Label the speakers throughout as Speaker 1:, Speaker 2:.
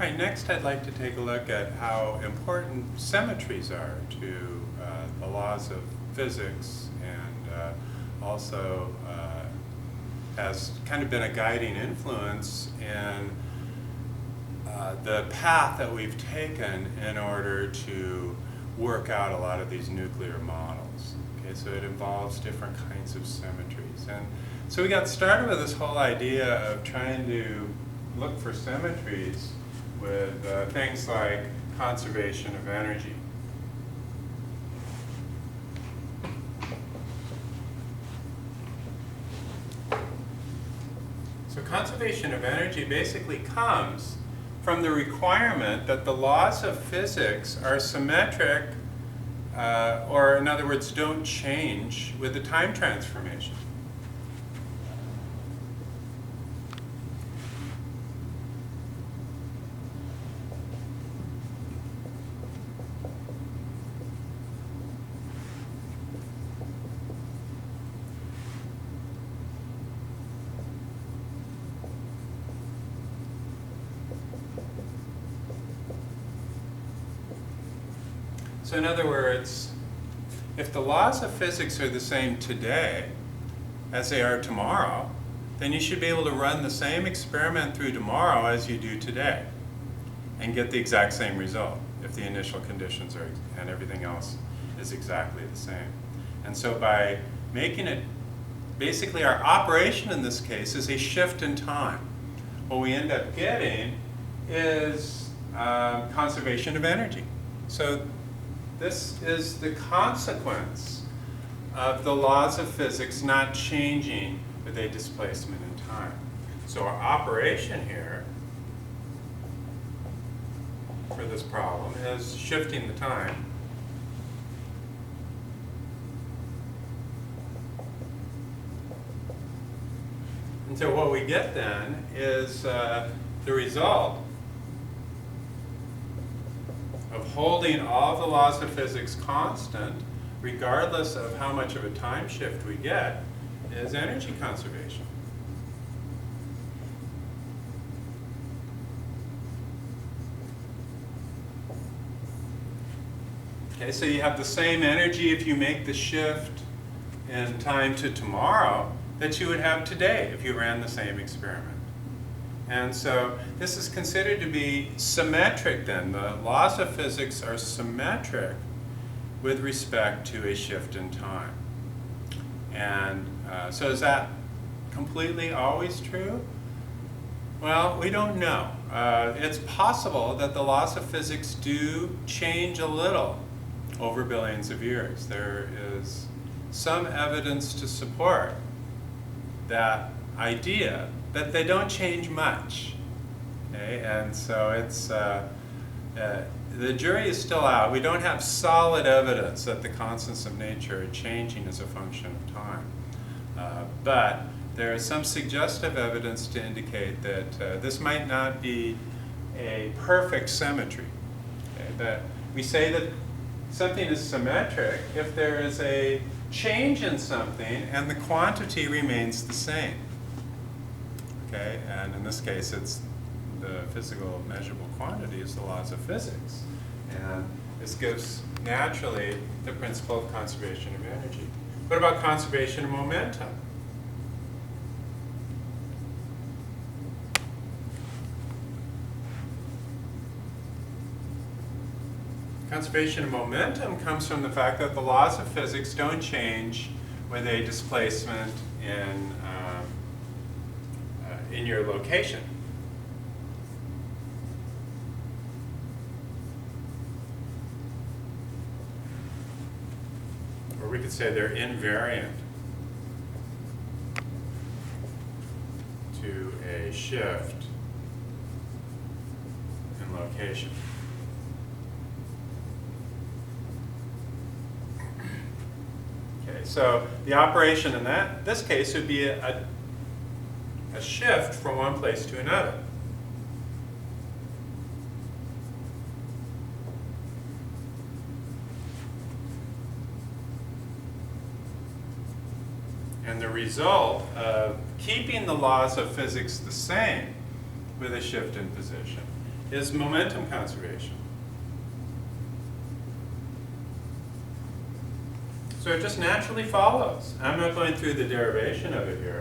Speaker 1: All right, next I'd like to take a look at how important symmetries are to the laws of physics, and also has kind of been a guiding influence in the path that we've taken in order to work out a lot of these nuclear models. Okay, so it involves different kinds of symmetries. And so we got started with this whole idea of trying to look for symmetries with things like conservation of energy. So conservation of energy basically comes from the requirement that the laws of physics are symmetric, or in other words, don't change with the time transformation. So in other words, if the laws of physics are the same today as they are tomorrow, then you should be able to run the same experiment through tomorrow as you do today and get the exact same result if the initial conditions are and everything else is exactly the same. And so by making it, basically our operation in this case is a shift in time. What we end up getting is conservation of energy. So this is the consequence of the laws of physics not changing with a displacement in time. So our operation here for this problem is shifting the time. And so what we get then is the result of holding all the laws of physics constant, regardless of how much of a time shift we get, is energy conservation. Okay, so you have the same energy if you make the shift in time to tomorrow that you would have today if you ran the same experiment. And so this is considered to be symmetric then. The laws of physics are symmetric with respect to a shift in time. And so is that completely always true? Well, we don't know. It's possible that the laws of physics do change a little over billions of years. There is some evidence to support that idea, but they don't change much. Okay? And so it's the jury is still out. We don't have solid evidence that the constants of nature are changing as a function of time. But there is some suggestive evidence to indicate that this might not be a perfect symmetry. Okay? That we say that something is symmetric if there is a change in something and the quantity remains the same. Okay, and in this case, it's the physical measurable quantity is the laws of physics. And this gives, naturally, the principle of conservation of energy. What about conservation of momentum? Conservation of momentum comes from the fact that the laws of physics don't change with a displacement in your location. Or we could say they're invariant to a shift in location. Okay, so the operation in this case would be a shift from one place to another. And the result of keeping the laws of physics the same with a shift in position is momentum conservation. So it just naturally follows. I'm not going through the derivation of it here.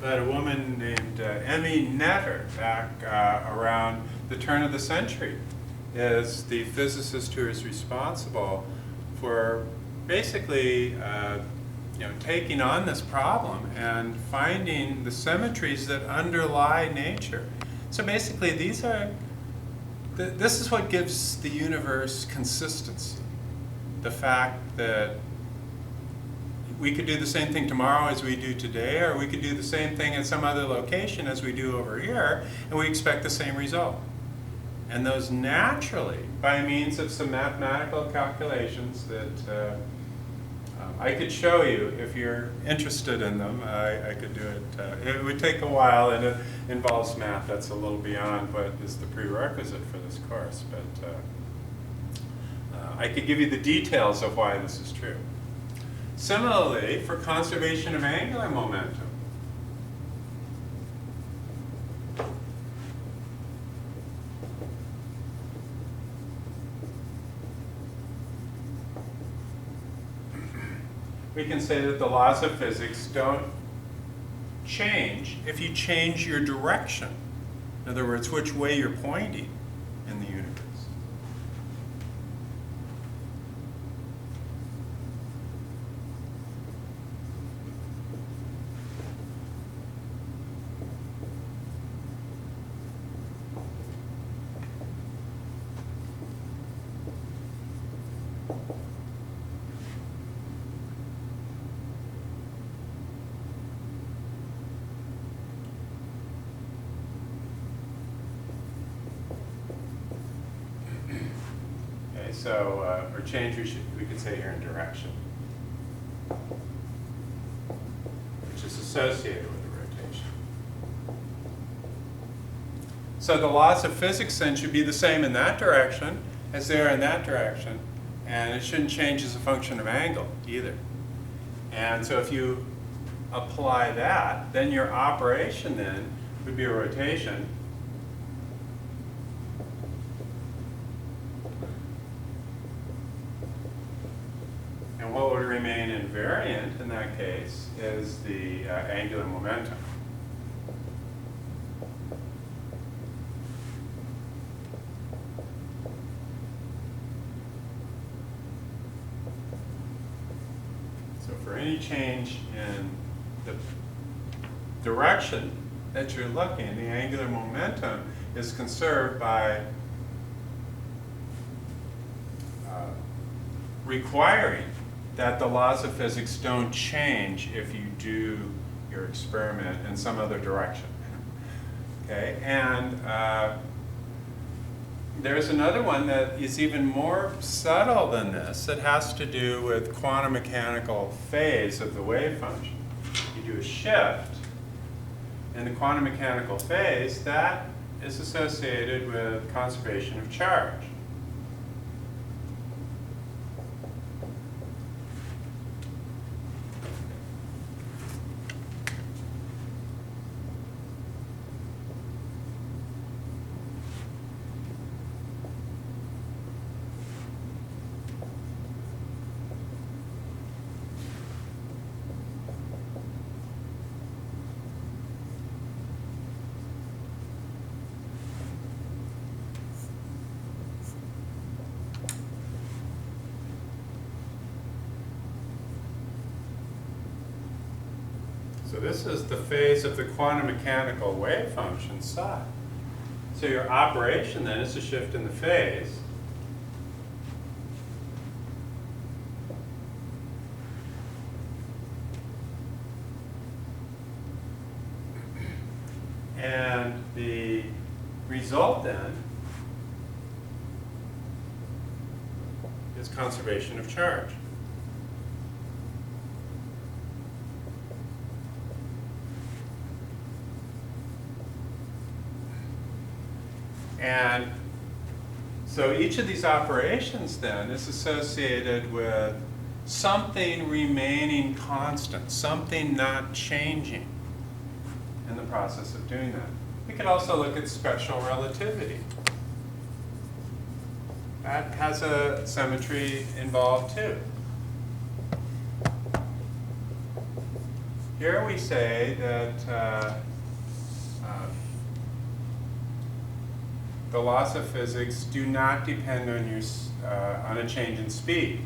Speaker 1: But a woman named Emmy Netter, back around the turn of the century, is the physicist who is responsible for basically taking on this problem and finding the symmetries that underlie nature. So basically this is what gives the universe consistency. The fact that we could do the same thing tomorrow as we do today, or we could do the same thing at some other location as we do over here, and we expect the same result. And those naturally, by means of some mathematical calculations that I could show you if you're interested in them. I could do it. It would take a while, and it involves math that's a little beyond what is the prerequisite for this course. But I could give you the details of why this is true. Similarly, for conservation of angular momentum, we can say that the laws of physics don't change if you change your direction. In other words, which way you're pointing in the universe. So, or change, we could say here in direction, which is associated with the rotation. So the laws of physics then should be the same in that direction as they are in that direction, and it shouldn't change as a function of angle either. And so if you apply that, then your operation then would be a rotation. And what would remain invariant in that case is the angular momentum. So for any change in the direction that you're looking, the angular momentum is conserved by requiring that the laws of physics don't change if you do your experiment in some other direction. Okay, and there's another one that is even more subtle than this that has to do with quantum mechanical phase of the wave function. You do a shift in the quantum mechanical phase, that is associated with conservation of charge. So this is the phase of the quantum mechanical wave function psi. So your operation then is to shift in the phase. And the result then is conservation of charge. And so each of these operations then is associated with something remaining constant, something not changing in the process of doing that. We could also look at special relativity. That has a symmetry involved too. Here we say that the laws of physics do not depend on on a change in speed.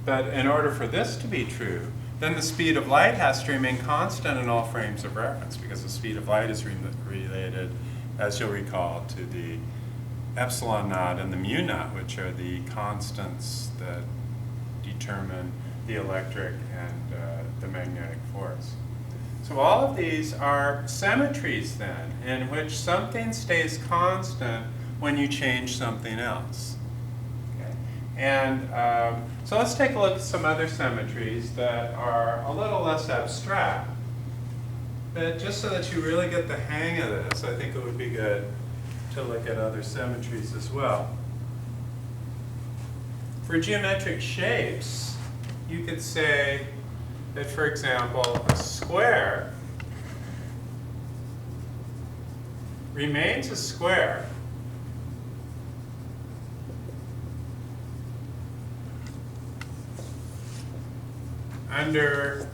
Speaker 1: But in order for this to be true, then the speed of light has to remain constant in all frames of reference, because the speed of light is related, as you'll recall, to the epsilon naught and the mu naught, which are the constants that determine the electric and the magnetic force. So all of these are symmetries then, in which something stays constant when you change something else. And so let's take a look at some other symmetries that are a little less abstract. But just so that you really get the hang of this, I think it would be good to look at other symmetries as well. For geometric shapes, you could say that, for example, a square remains a square under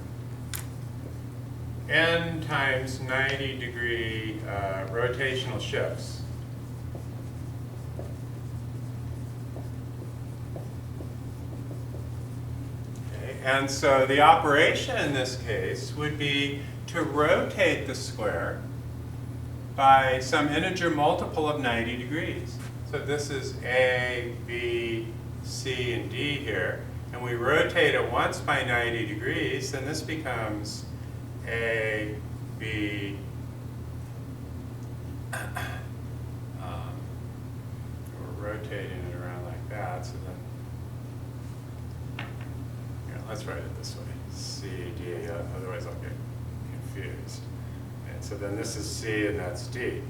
Speaker 1: n times 90-degree rotational shifts. Okay. And so the operation in this case would be to rotate the square by some integer multiple of 90 degrees. So this is A, B, C, and D here. And we rotate it once by 90 degrees, then this becomes A, B, we're rotating it around like that, so then, here, let's write it this way, C, D, otherwise I'll get confused. And so then this is C and that's D.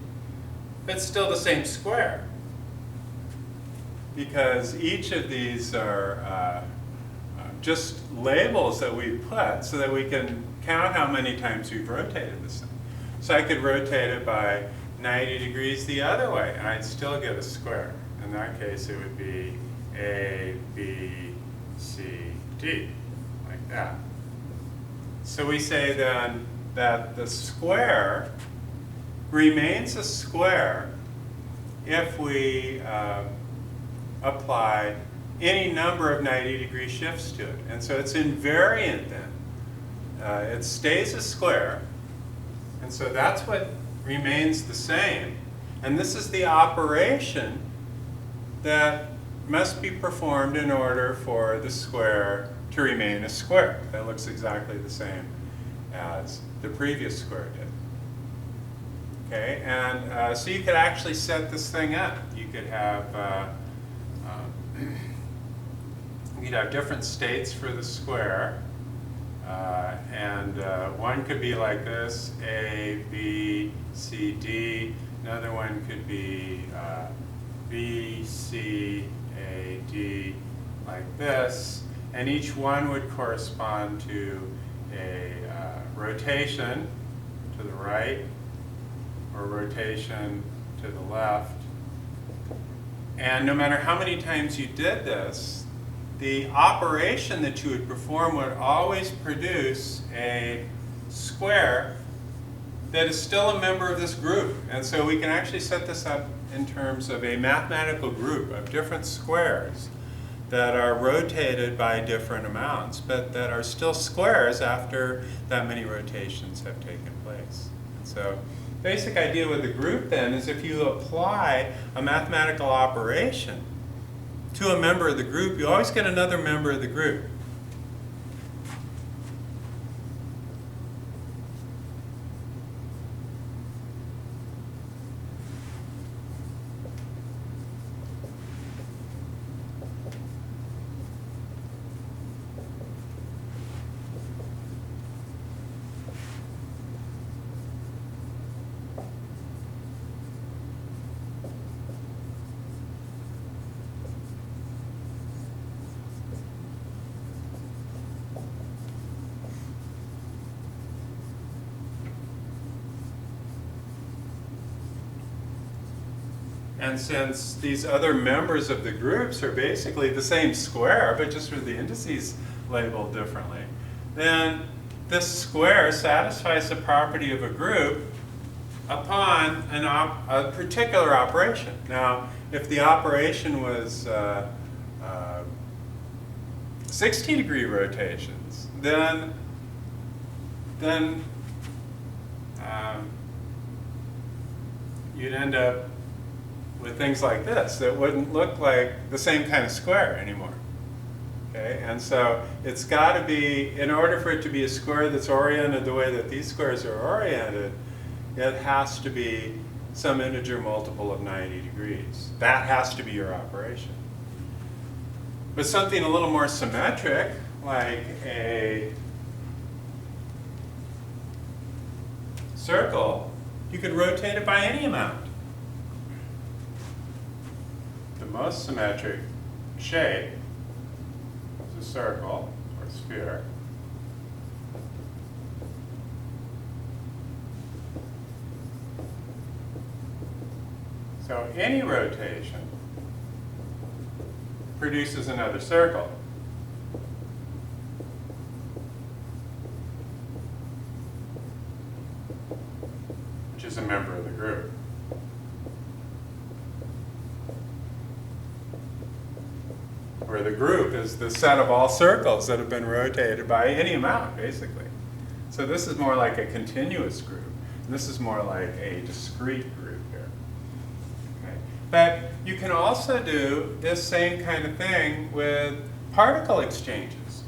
Speaker 1: It's still the same square, because each of these are just labels that we put so that we can count how many times we've rotated this thing. So I could rotate it by 90 degrees the other way, and I'd still get a square. In that case, it would be A, B, C, D, like that. So we say then that the square remains a square if we apply any number of 90-degree shifts to it. And so it's invariant then. It stays a square, and so that's what remains the same. And this is the operation that must be performed in order for the square to remain a square. That looks exactly the same as the previous square did. Okay, and so you could actually set this thing up. You could have you'd have different states for the square, and one could be like this, A, B, C, D. Another one could be B, C, A, D, like this. And each one would correspond to a rotation to the right or rotation to the left. And no matter how many times you did this, the operation that you would perform would always produce a square that is still a member of this group. And so we can actually set this up in terms of a mathematical group of different squares that are rotated by different amounts, but that are still squares after that many rotations have taken place. And so basic idea with the group then is if you apply a mathematical operation to a member of the group, you always get another member of the group. And since these other members of the groups are basically the same square, but just with the indices labeled differently, then this square satisfies the property of a group upon a particular operation. Now, if the operation was 60-degree rotations, then you'd end up with things like this that wouldn't look like the same kind of square anymore. Okay? And so it's got to be, in order for it to be a square that's oriented the way that these squares are oriented, it has to be some integer multiple of 90 degrees. That has to be your operation. But something a little more symmetric, like a circle, you could rotate it by any amount. The most symmetric shape is a circle or sphere. So any rotation produces another circle. Which is a member of the group. Where the group is the set of all circles that have been rotated by any amount, basically. So this is more like a continuous group. And this is more like a discrete group here. Okay? But you can also do this same kind of thing with particle exchanges.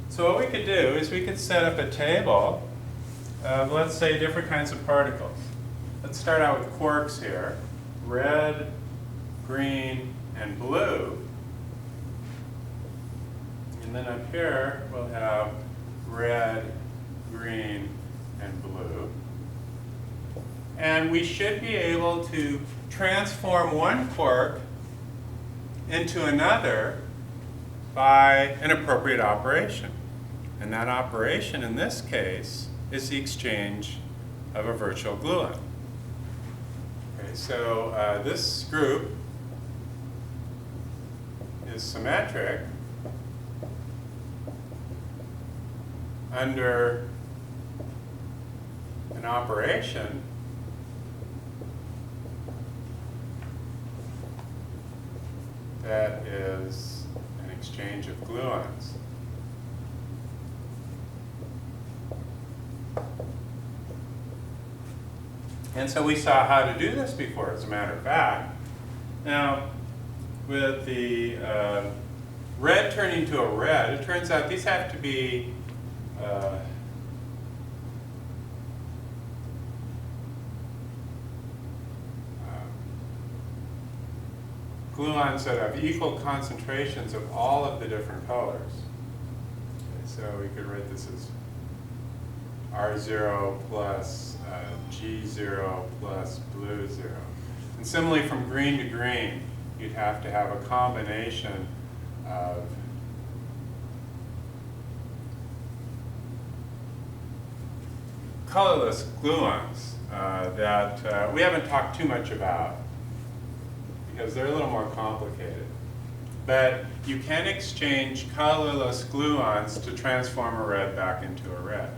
Speaker 1: So what we could do is we could set up a table of, let's say, different kinds of particles. Let's start out with quarks here. Red, green, and blue. And then up here, we'll have red, green, and blue. And we should be able to transform one quark into another by an appropriate operation. And that operation, in this case, is the exchange of a virtual gluon. Okay, so this group is symmetric under an operation that is an exchange of gluons. And so we saw how to do this before, as a matter of fact. Now, with the red turning to a red, it turns out these have to be gluons that have equal concentrations of all of the different colors. Okay, so we could write this as R0 plus G0 plus blue 0. And similarly, from green to green, you'd have to have a combination of colorless gluons that we haven't talked too much about because they're a little more complicated. But you can exchange colorless gluons to transform a red back into a red.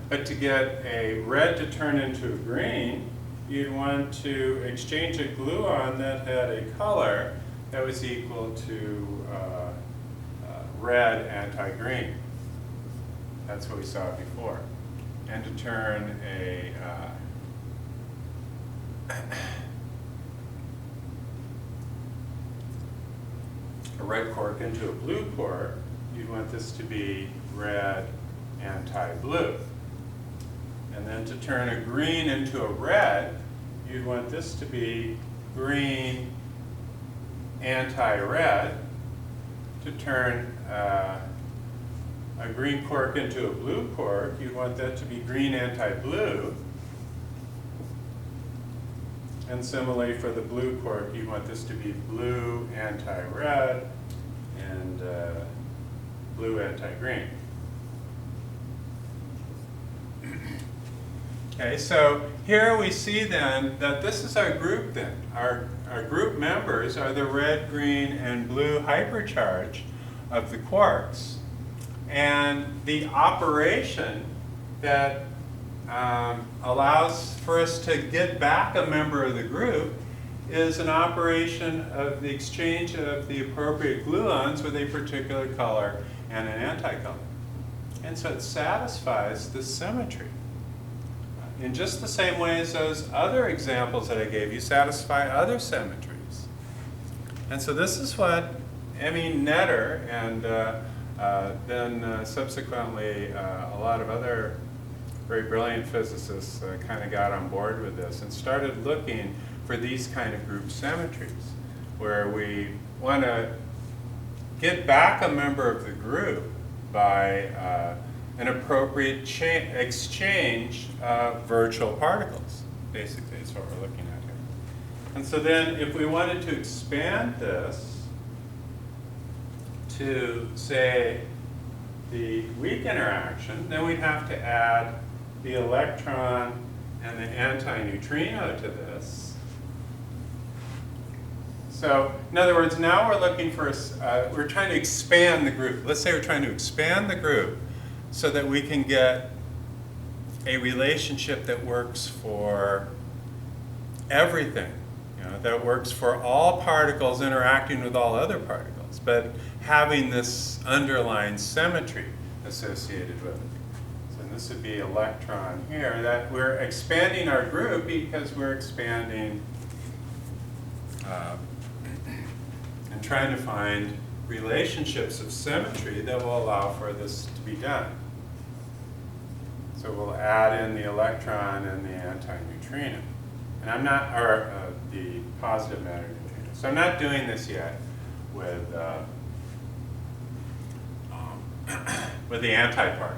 Speaker 1: But to get a red to turn into a green, you'd want to exchange a gluon that had a color that was equal to red anti-green. That's what we saw before. And to turn a red quark into a blue quark, you'd want this to be red anti-blue. And then to turn a green into a red, you'd want this to be green anti-red. To turn a green quark into a blue quark, you'd want that to be green anti-blue. And similarly for the blue quark, you'd want this to be blue anti-red and blue anti-green. Okay, so here we see then that this is our group then. Our group members are the red, green, and blue hypercharge of the quarks. And the operation that allows for us to get back a member of the group is an operation of the exchange of the appropriate gluons with a particular color and an anticolor. And so it satisfies the symmetry. In just the same way as those other examples that I gave you satisfy other symmetries. And so this is what Emmy Netter and then subsequently a lot of other very brilliant physicists kind of got on board with this and started looking for these kind of group symmetries, where we want to get back a member of the group by an appropriate exchange of virtual particles. Basically, is what we're looking at here. And so then if we wanted to expand this to, say, the weak interaction, then we'd have to add the electron and the antineutrino to this. So, in other words, now we're looking for, we're trying to expand the group. Let's say we're trying to expand the group so that we can get a relationship that works for everything, that works for all particles interacting with all other particles, but having this underlying symmetry associated with it. So this would be electron here, that we're expanding our group because we're expanding and trying to find relationships of symmetry that will allow for this to be done. So we'll add in the electron and the antineutrino. And I'm not, or the positive matter neutrino. So I'm not doing this yet with the antiparticles.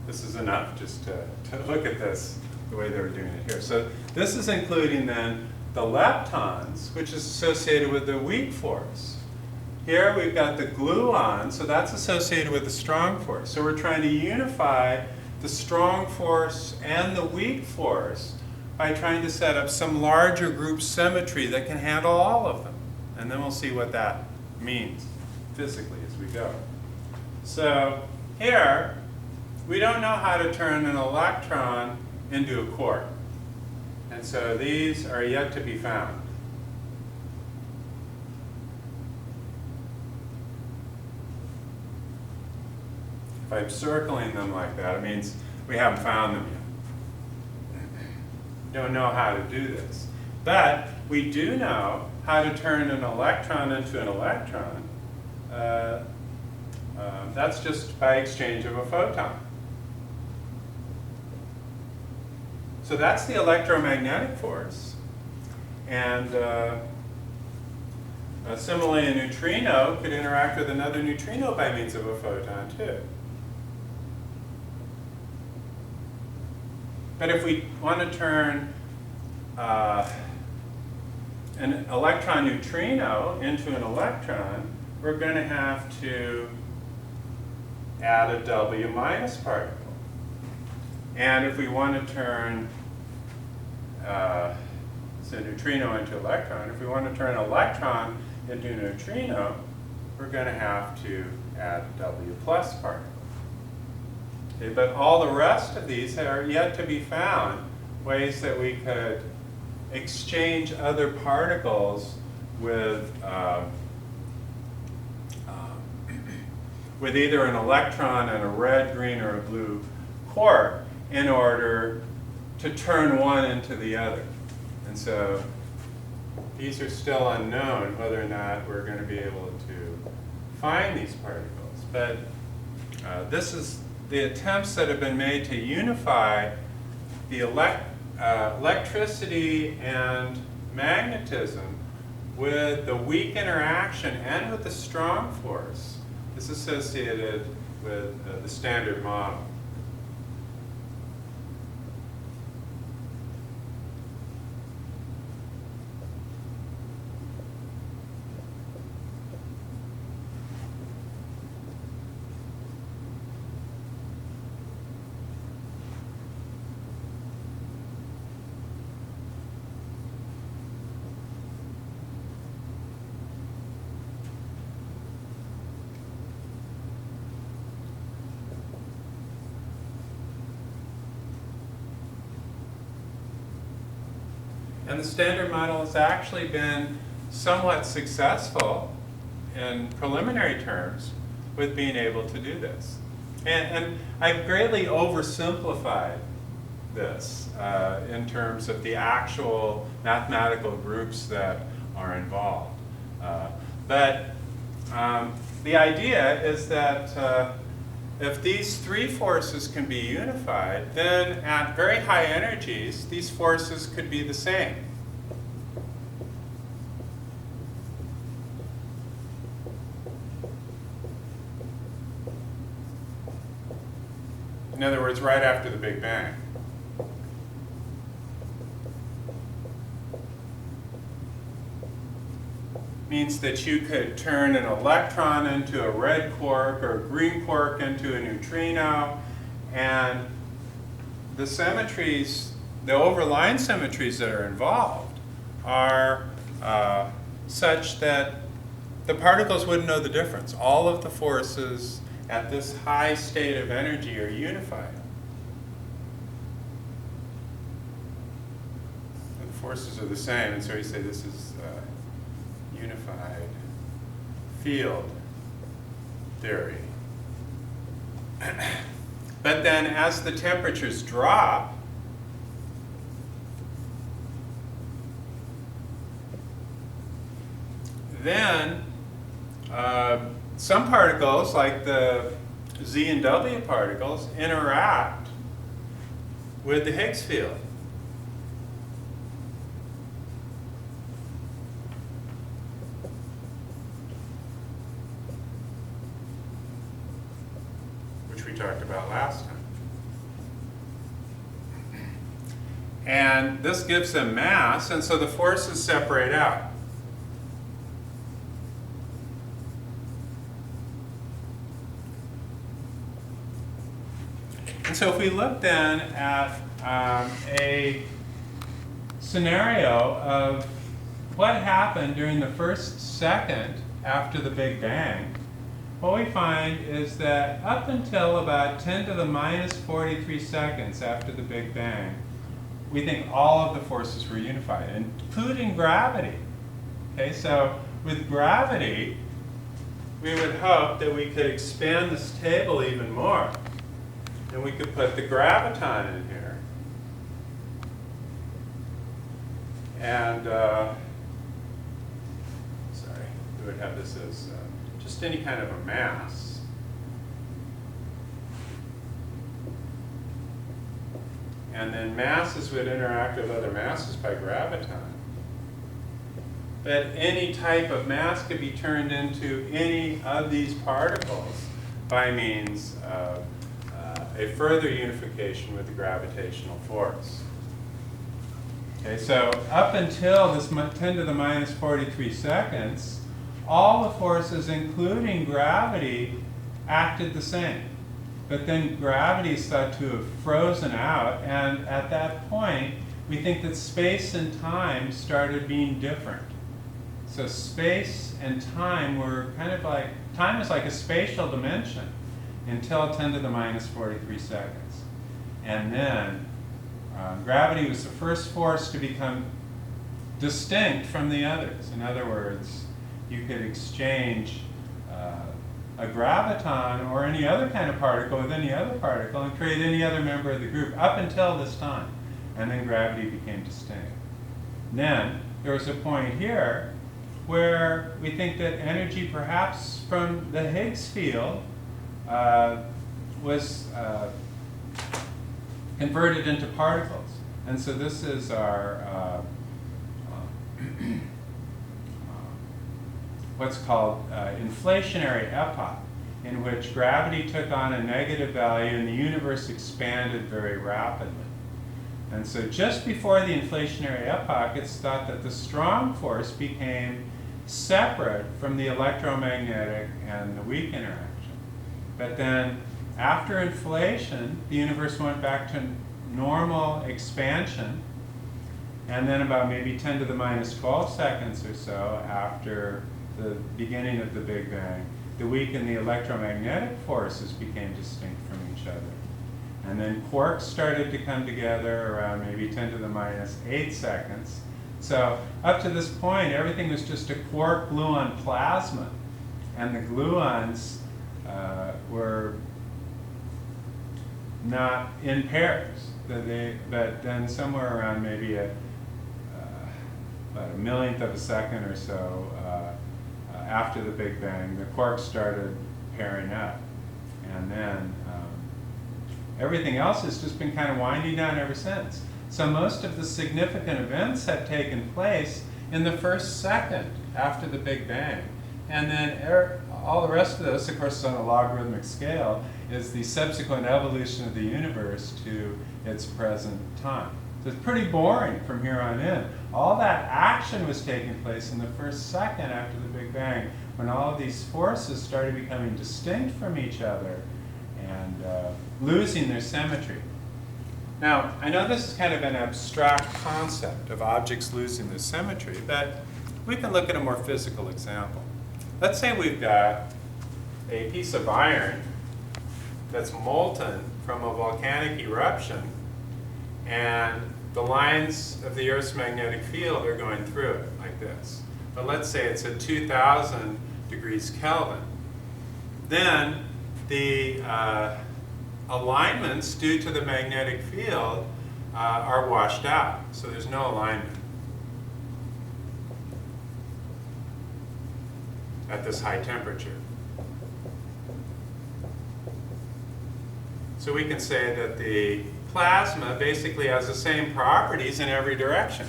Speaker 1: This is enough just to look at this the way they were doing it here. So this is including then the leptons, which is associated with the weak force. Here we've got the gluons, so that's associated with the strong force. So we're trying to unify the strong force and the weak force by trying to set up some larger group symmetry that can handle all of them. And then we'll see what that means physically as we go. So here, we don't know how to turn an electron into a quark. And so these are yet to be found. If I'm circling them like that, it means we haven't found them yet. Don't know how to do this. But we do know how to turn an electron into an electron. That's just by exchange of a photon. So that's the electromagnetic force. And similarly, a neutrino could interact with another neutrino by means of a photon too. But if we want to turn an electron neutrino into an electron, we're going to have to add a W minus particle. And if we want to turn so neutrino into electron, if we want to turn an electron into a neutrino, we're going to have to add a W plus particle. Okay, but all the rest of these are yet to be found, ways that we could exchange other particles with either an electron and a red, green, or a blue quark in order to turn one into the other. And so these are still unknown whether or not we're going to be able to find these particles. But this is the attempts that have been made to unify the electricity and magnetism with the weak interaction and with the strong force is associated with the standard model. And the Standard Model has actually been somewhat successful in preliminary terms with being able to do this. And I've greatly oversimplified this in terms of the actual mathematical groups that are involved. But the idea is that if these three forces can be unified, then at very high energies, these forces could be the same. In other words, right after the Big Bang. Means that you could turn an electron into a red quark or a green quark into a neutrino, and the symmetries, the overlying symmetries that are involved are such that the particles wouldn't know the difference. All of the forces at this high state of energy are unified. And the forces are the same, and so we say this is unified field theory. But then as the temperatures drop, then some particles, like the Z and W particles, interact with the Higgs field. Which we talked about last time. And this gives them mass, and so the forces separate out. And so if we look then at a scenario of what happened during the first second after the Big Bang, what we find is that up until about 10 to the minus 43 seconds after the Big Bang, we think all of the forces were unified, including gravity. Okay, so with gravity, we would hope that we could expand this table even more. And we could put the graviton in here. And, sorry, we would have this as just any kind of a mass. And then masses would interact with other masses by graviton. But any type of mass could be turned into any of these particles by means of a further unification with the gravitational force. Okay, so up until this 10 to the minus 43 seconds, all the forces, including gravity, acted the same. But then gravity is thought to have frozen out, and at that point, we think that space and time started being different. So space and time were kind of like, time is like a spatial dimension until 10 to the minus 43 seconds. And then gravity was the first force to become distinct from the others. In other words, you could exchange a graviton or any other kind of particle with any other particle and create any other member of the group up until this time. And then gravity became distinct. Then there was a point here where we think that energy perhaps from the Higgs field was converted into particles. And so this is our what's called inflationary epoch, in which gravity took on a negative value and the universe expanded very rapidly. And so just before the inflationary epoch, it's thought that the strong force became separate from the electromagnetic and the weak interaction. But then after inflation, the universe went back to normal expansion, and then about maybe 10 to the minus 12 seconds or so after the beginning of the Big Bang, the weak and the electromagnetic forces became distinct from each other. And then quarks started to come together around maybe 10 to the minus 8 seconds. So up to this point, everything was just a quark-gluon plasma. And the gluons were not in pairs. But then somewhere around maybe about a millionth of a second or so after the Big Bang, the quarks started pairing up. And then everything else has just been kind of winding down ever since. So most of the significant events have taken place in the first second after the Big Bang. And then all the rest of this, of course, is on a logarithmic scale, is the subsequent evolution of the universe to its present time. So it's pretty boring from here on in. All that action was taking place in the first second after the Big Bang, when all of these forces started becoming distinct from each other and losing their symmetry. Now, I know this is kind of an abstract concept of objects losing their symmetry, but we can look at a more physical example. Let's say we've got a piece of iron that's molten from a volcanic eruption, and the lines of the Earth's magnetic field are going through it like this. But let's say it's at 2,000 degrees Kelvin. Then the alignments due to the magnetic field are washed out, so there's no alignment at this high temperature. So we can say that the plasma basically has the same properties in every direction,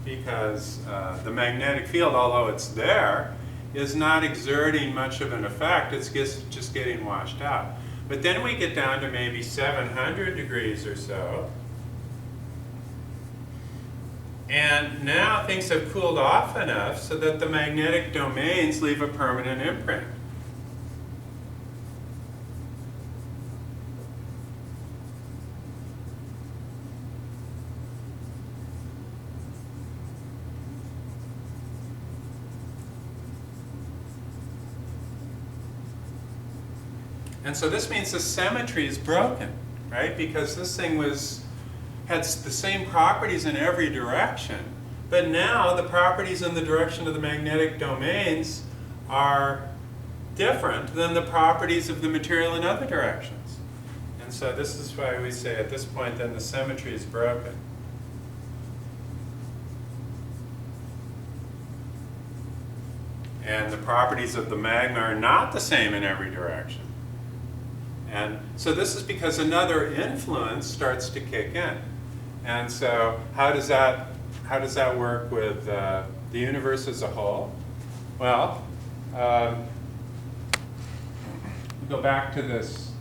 Speaker 1: because the magnetic field, although it's there, is not exerting much of an effect. It's just getting washed out. But then we get down to maybe 700 degrees or so, and now things have cooled off enough so that the magnetic domains leave a permanent imprint. And so this means the symmetry is broken, right? Because this thing had the same properties in every direction, but now the properties in the direction of the magnetic domains are different than the properties of the material in other directions. And so this is why we say at this point then the symmetry is broken. And the properties of the magma are not the same in every direction. And so this is because another influence starts to kick in. And so how does that work with the universe as a whole? Well, go back to this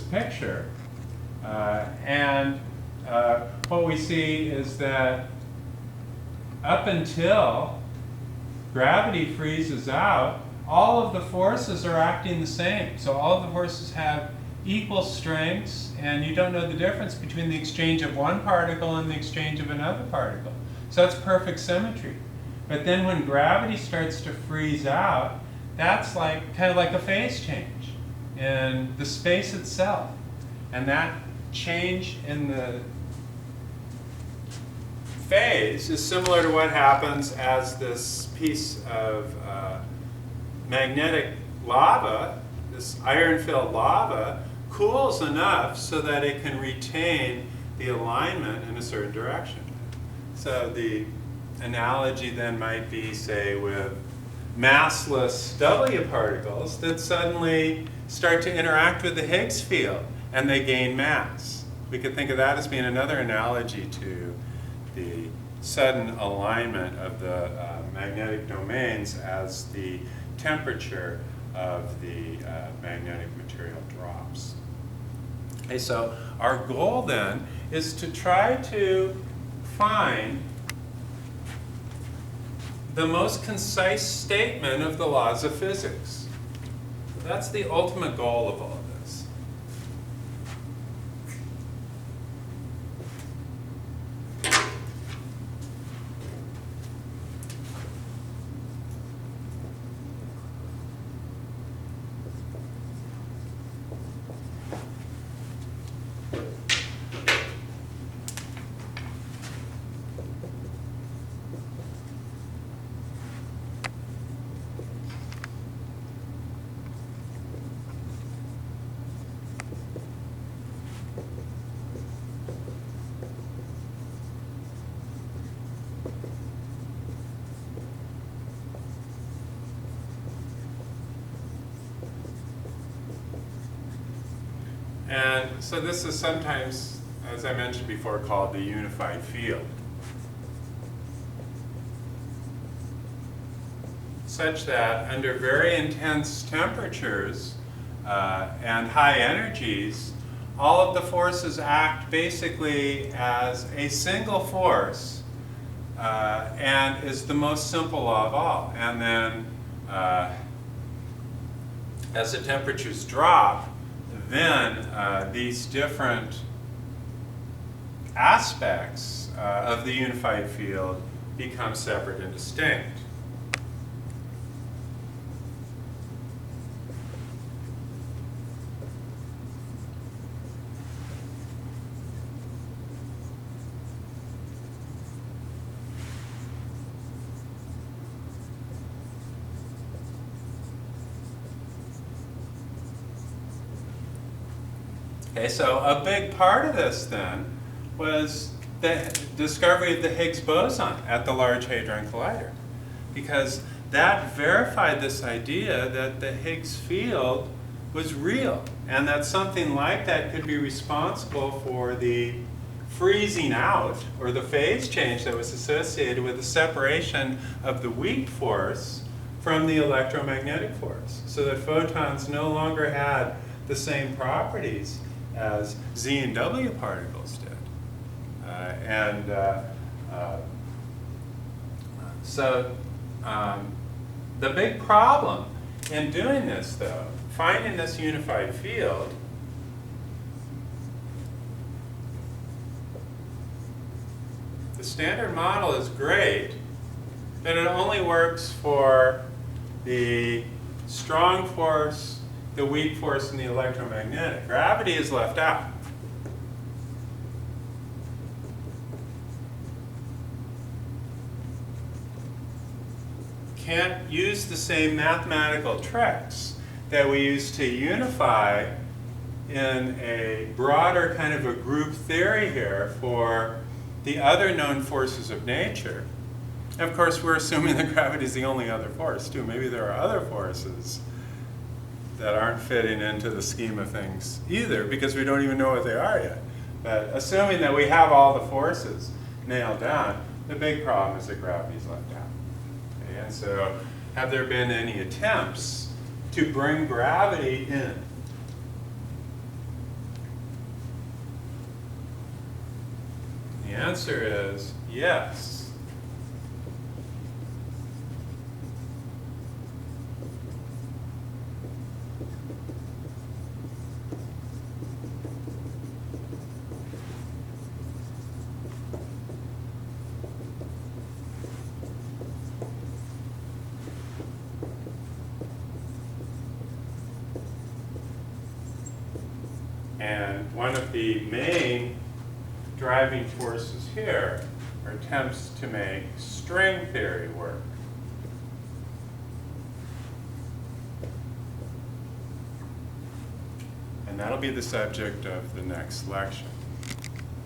Speaker 1: picture, and what we see is that up until gravity freezes out, all of the forces are acting the same. So all of the forces have equal strengths, and you don't know the difference between the exchange of one particle and the exchange of another particle. So that's perfect symmetry. But then when gravity starts to freeze out, that's kind of like a phase change in the space itself. And that change in the phase is similar to what happens as this piece of magnetic lava, this iron-filled lava, cools enough so that it can retain the alignment in a certain direction. So the analogy then might be, say, with massless W particles that suddenly start to interact with the Higgs field and they gain mass. We could think of that as being another analogy to the sudden alignment of the magnetic domains as the temperature of the magnetic material drops. Okay, so our goal then is to try to find the most concise statement of the laws of physics. So that's the ultimate goal of all of this. And so this is sometimes, as I mentioned before, called the unified field. Such that under very intense temperatures and high energies, all of the forces act basically as a single force and is the most simple law of all. And then as the temperatures drop, then these different aspects of the unified field become separate and distinct. Okay, so a big part of this then was the discovery of the Higgs boson at the Large Hadron Collider, because that verified this idea that the Higgs field was real, and that something like that could be responsible for the freezing out, or the phase change that was associated with the separation of the weak force from the electromagnetic force, so that photons no longer had the same properties as Z and W particles did. So the big problem in doing this, though, finding this unified field, the standard model is great, but it only works for the strong force, the weak force, and the electromagnetic. Gravity is left out. Can't use the same mathematical tricks that we use to unify in a broader kind of a group theory here for the other known forces of nature. Of course, we're assuming that gravity is the only other force, too. Maybe there are other forces that aren't fitting into the scheme of things either, because we don't even know what they are yet. But assuming that we have all the forces nailed down, the big problem is that gravity is left out. Okay, and so, have there been any attempts to bring gravity in? The answer is yes. And one of the main driving forces here are attempts to make string theory work. And that'll be the subject of the next lecture.